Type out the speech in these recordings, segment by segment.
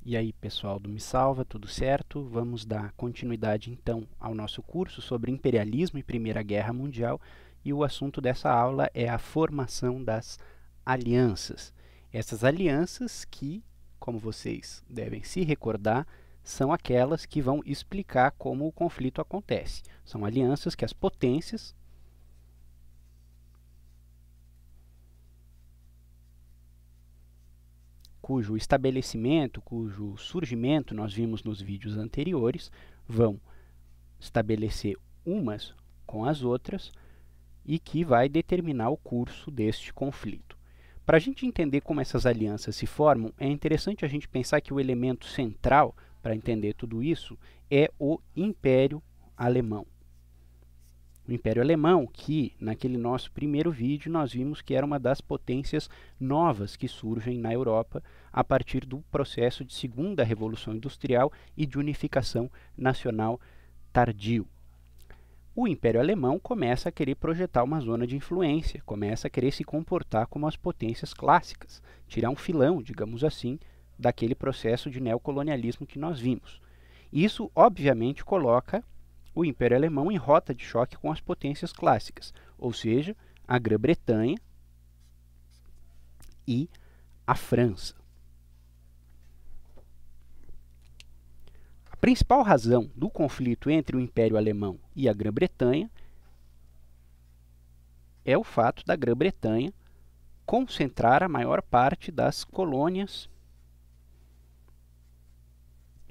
E aí, pessoal do Me Salva, tudo certo? Vamos dar continuidade então ao nosso curso sobre imperialismo e Primeira Guerra Mundial, e o assunto dessa aula é a formação das alianças. Essas alianças que, como vocês devem se recordar, são aquelas que vão explicar como o conflito acontece. São alianças que as potências cujo estabelecimento, cujo surgimento nós vimos nos vídeos anteriores, vão estabelecer umas com as outras e que vai determinar o curso deste conflito. Para a gente entender como essas alianças se formam, é interessante a gente pensar que o elemento central para entender tudo isso é o Império Alemão. O Império Alemão, que naquele nosso primeiro vídeo nós vimos que era uma das potências novas que surgem na Europa a partir do processo de Segunda Revolução Industrial e de unificação nacional tardio. O Império Alemão começa a querer projetar uma zona de influência, começa a querer se comportar como as potências clássicas, tirar um filão, digamos assim, daquele processo de neocolonialismo que nós vimos. Isso, obviamente, coloca o Império Alemão em rota de choque com as potências clássicas, ou seja, a Grã-Bretanha e a França. A principal razão do conflito entre o Império Alemão e a Grã-Bretanha é o fato da Grã-Bretanha concentrar a maior parte das colônias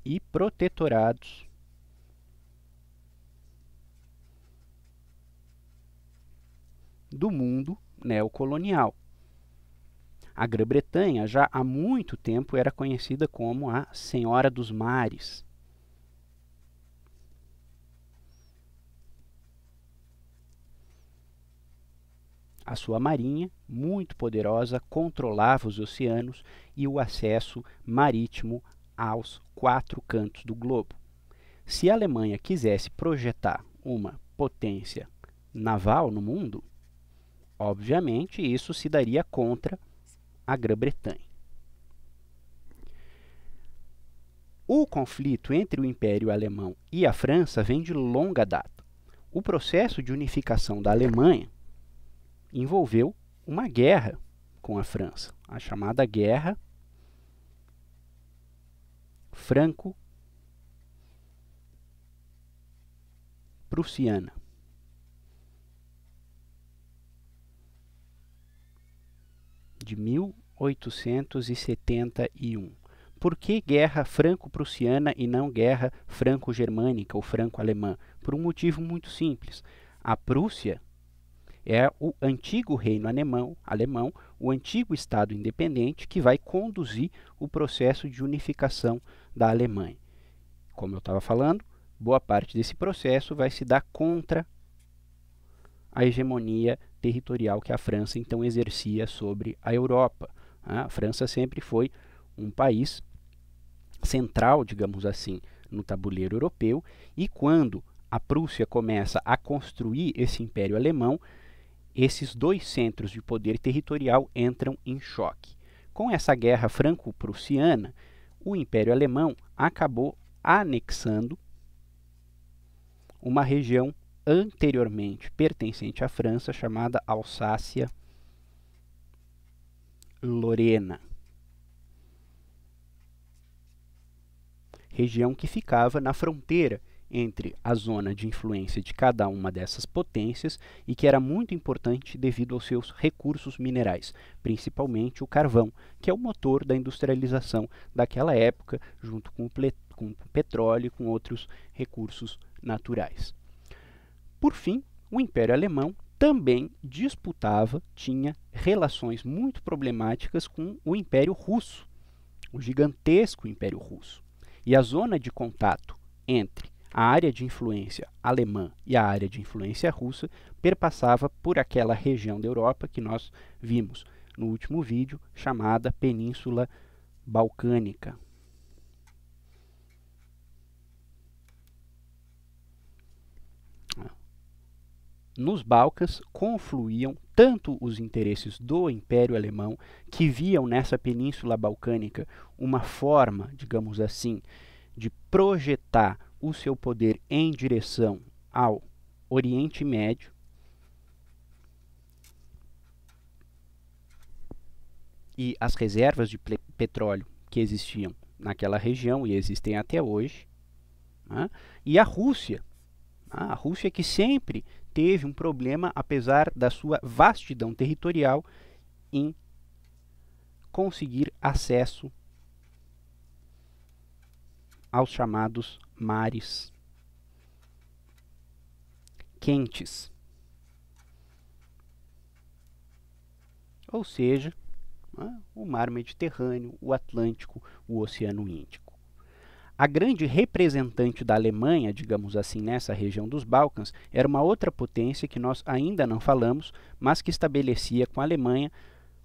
e protetorados do mundo neocolonial. A Grã-Bretanha já há muito tempo era conhecida como a Senhora dos Mares. A sua marinha, muito poderosa, controlava os oceanos e o acesso marítimo aos 4 cantos do globo. Se a Alemanha quisesse projetar uma potência naval no mundo, obviamente isso se daria contra a Grã-Bretanha. O conflito entre o Império Alemão e a França vem de longa data. O processo de unificação da Alemanha envolveu uma guerra com a França, a chamada Guerra Franco-Prussiana. De 1871. Por que guerra franco-prussiana e não guerra franco-germânica ou franco-alemã? Por um motivo muito simples. A Prússia é o antigo reino alemão, o antigo Estado independente que vai conduzir o processo de unificação da Alemanha. Como eu estava falando, boa parte desse processo vai se dar contra a hegemonia territorial que a França então exercia sobre a Europa. A França sempre foi um país central, digamos assim, no tabuleiro europeu, e quando a Prússia começa a construir esse Império Alemão, esses dois centros de poder territorial entram em choque. Com essa guerra franco-prussiana, o Império Alemão acabou anexando uma região anteriormente pertencente à França, chamada Alsácia-Lorena. Região que ficava na fronteira entre a zona de influência de cada uma dessas potências e que era muito importante devido aos seus recursos minerais, principalmente o carvão, que é o motor da industrialização daquela época, junto com o petróleo e com outros recursos naturais. Por fim, o Império Alemão também disputava, tinha relações muito problemáticas com o Império Russo, o gigantesco Império Russo. E a zona de contato entre a área de influência alemã e a área de influência russa perpassava por aquela região da Europa que nós vimos no último vídeo, chamada Península Balcânica. nos Balcãs confluíam tanto os interesses do Império Alemão, que viam nessa Península Balcânica uma forma, digamos assim, de projetar o seu poder em direção ao Oriente Médio, e as reservas de petróleo que existiam naquela região e existem até hoje, né? E a Rússia que sempre teve um problema, apesar da sua vastidão territorial, em conseguir acesso aos chamados mares quentes, ou seja, o mar Mediterrâneo, o Atlântico, o Oceano Índico. A grande representante da Alemanha, digamos assim, nessa região dos Balcãs, era uma outra potência que nós ainda não falamos, mas que estabelecia com a Alemanha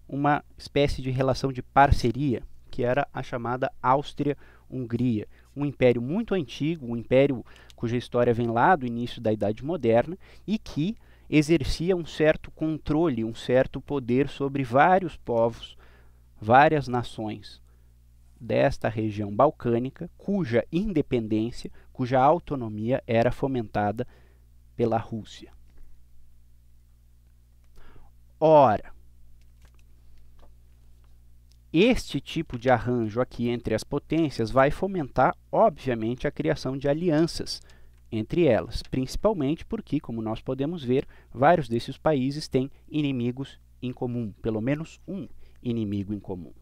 uma espécie de relação de parceria, que era a chamada Áustria-Hungria, um império muito antigo, um império cuja história vem lá do início da Idade Moderna e que exercia um certo controle, um certo poder sobre vários povos, várias nações desta região balcânica, cuja independência, cuja autonomia era fomentada pela Rússia. Ora, este tipo de arranjo aqui entre as potências vai fomentar, obviamente, a criação de alianças entre elas, principalmente porque, como nós podemos ver, vários desses países têm inimigos em comum, pelo menos um inimigo em comum.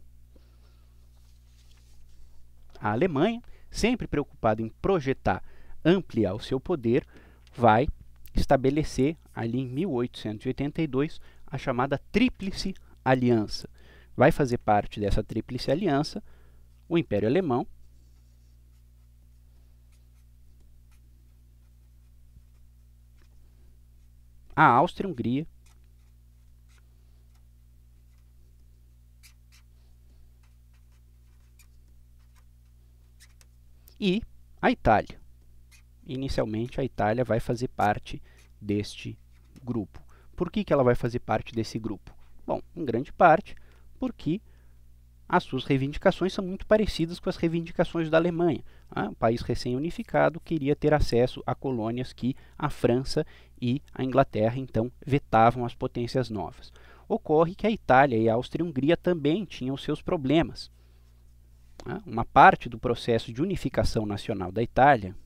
A Alemanha, sempre preocupada em projetar, ampliar o seu poder, vai estabelecer, ali em 1882, a chamada Tríplice Aliança. Vai fazer parte dessa Tríplice Aliança o Império Alemão, a Áustria-Hungria, e a Itália. Inicialmente, a Itália vai fazer parte deste grupo. Por que ela vai fazer parte desse grupo? Bom, em grande parte porque as suas reivindicações são muito parecidas com as reivindicações da Alemanha. O país recém-unificado queria ter acesso a colônias que a França e a Inglaterra, então, vetavam as potências novas. Ocorre que a Itália e a Áustria-Hungria também tinham seus problemas. Uma parte do processo de unificação nacional da Itália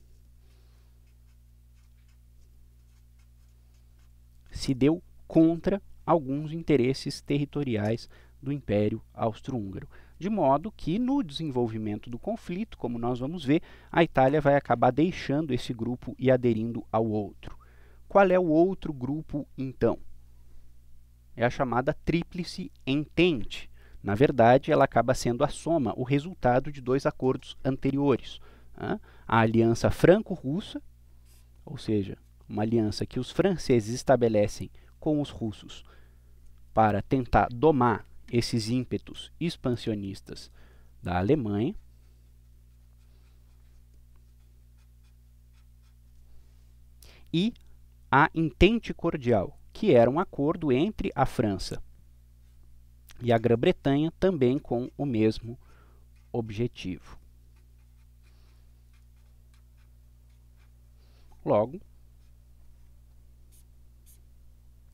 se deu contra alguns interesses territoriais do Império Austro-Húngaro. De modo que, no desenvolvimento do conflito, como nós vamos ver, a Itália vai acabar deixando esse grupo e aderindo ao outro. Qual é o outro grupo, então? É a chamada Tríplice Entente. Na verdade, ela acaba sendo a soma, o resultado de dois acordos anteriores. A Aliança Franco-Russa, ou seja, uma aliança que os franceses estabelecem com os russos para tentar domar esses ímpetos expansionistas da Alemanha, e a Entente Cordial, que era um acordo entre a França e a Grã-Bretanha, também com o mesmo objetivo. Logo,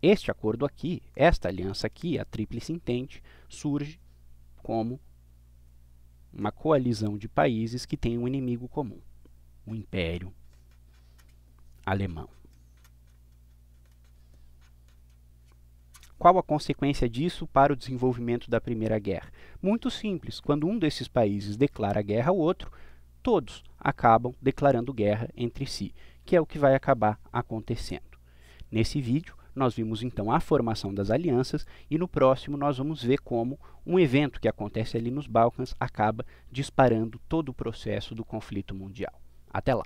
este acordo aqui, esta aliança aqui, a Tríplice Entente, surge como uma coalizão de países que tem um inimigo comum, o Império Alemão. Qual a consequência disso para o desenvolvimento da Primeira Guerra? Muito simples. Quando um desses países declara guerra ao outro, todos acabam declarando guerra entre si, que é o que vai acabar acontecendo. Nesse vídeo, nós vimos então a formação das alianças e no próximo nós vamos ver como um evento que acontece ali nos Balcãs acaba disparando todo o processo do conflito mundial. Até lá!